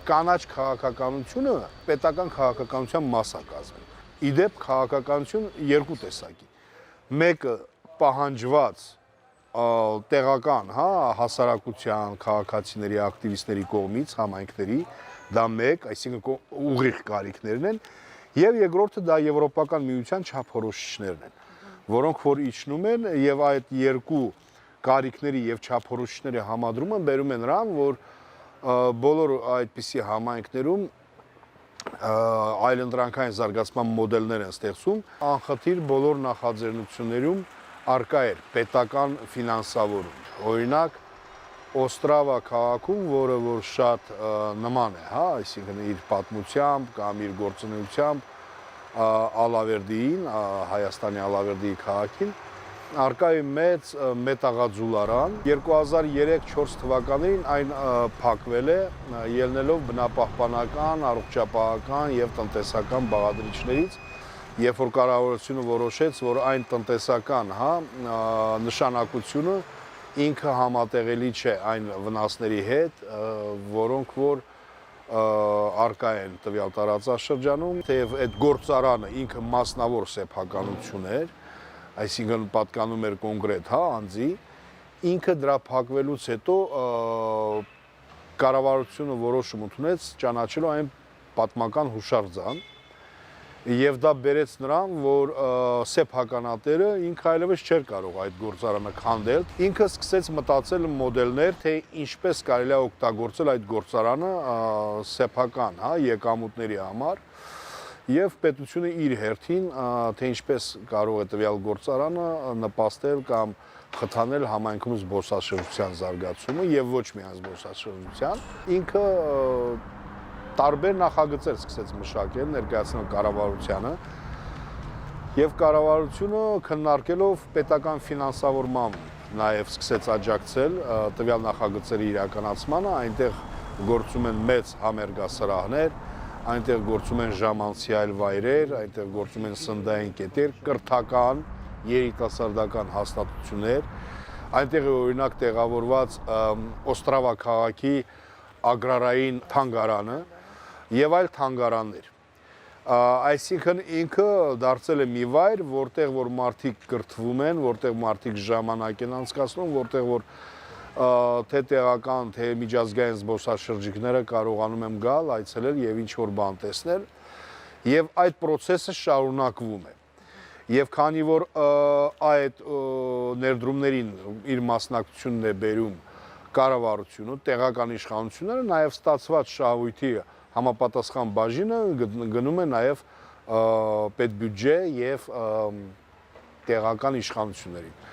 կանաչ քաղաքականությունը պետական քաղաքականության մաս է կազմում։ Իդեպ քաղաքականություն երկու տեսակի։ Մեկը պահանջված տեղական, հասարակության, քաղաքացիների, ակտիվիստների կողմից համայնքների, դա մեկ, այսինքն ուղիղ կարիքներն են, եւ երկրորդը դա եվրոպական միության չափորոշիչներն են, որոնք որ իջնում են եւ այդ երկու կարիքների եւ չափորոշիչների համադրումը բերում է նրան, որ բոլոր այդպիսի համայնքներում այլընտրանքային զարգացման մոդելներ են ստեղծում, անխտիր բոլոր նախաձեռնություններում արկա էր պետական ֆինանսավորում։ Օրինակ, Օստրավա քաղաքում, որը որ շատ նման է, այսինքն իր պատմությամբ կամ իր գործունեությամբ Ալավերդիին, Հայաստանի Ալավերդիի քաղաքին, արկա է մեծ մետաղաձուլարան։ 2003-4 թվականներին այն փակվել է, ելնելով բնապահպանական, առողջապահական եւ տնտեսական բաղադրիչներից, երբ որ կառավարությունը որոշեց, որ այն տնտեսական, նշանակությունը ինքը համատեղելի չէ այն վնասների հետ, որոնք որ արկա են տվյալ տարածաշրջանում, թեև այդ գործարանը ինքը մասնավոր սեփականություն էր, այսինքն պատկանում էր կոնկրետ անձի, ինքը դրա փակվելուց հետո կառավարությունը որոշում ընդունեց ճանաչելու այն պատմական հուշարձան, եւ դա բերեց նրան, որ սեփականատերը ինքը այլևս չէր կարող այդ գործարանը քանդել, ինքը սկսեց մտածել մոդելներ, թե ինչպես կարելի է օգտագործել այդ գործարանը սեփական, եկամուտների համար, եւ պետությունը իր հերթին, թե ինչպես կարող է տվյալ գործարանը նպաստել կամ խթանել համայնքում զբոսաշրջության զարգացումը եւ ոչ միայն զբոսաշրջության, ինքը տարբեր նախագծեր սկսեց մշակել, ներկայացնել կառավարությանը եւ կառավարությունը քննարկելով պետական ֆինանսավորմամբ նաեւ սկսեց աջակցել տվյալ նախագծերի իրականացմանը, այնտեղ գործում են մեծ համերգասրահներ, այնտեղ գործում են ժամանցի այլ վայրեր, այնտեղ գործում են սննդային կետեր, կրթական, երիտասարդական հաստատություններ, այնտեղ է օրինակ տեղավորված Օստրավա քաղաքի ագրարային թանգարանը եւ այլ թանգարաններ։ Այսինքն ինքը դարձել է մի վայր, որտեղ որ մարդիկ կրթվում են, որտեղ մարդիկ ժամանակ են անցկացնում, որտեղ որ թե տեղական, թե միջազգային զբոսաշրջիկները կարողանում են գալ, այցելել եւ ինչ որ բան տեսնել, եւ այդ process-ը շարունակվում է։ Եվ քանի որ այդ ներդրումներին իր մասնակցությունն է բերում կառավարությունը, տեղական իշխանությունները, նաեւ ստացված շահույթի համապատասխան բաժինը գնում է նաեւ պետբյուջե եւ տեղական իշխանություններին։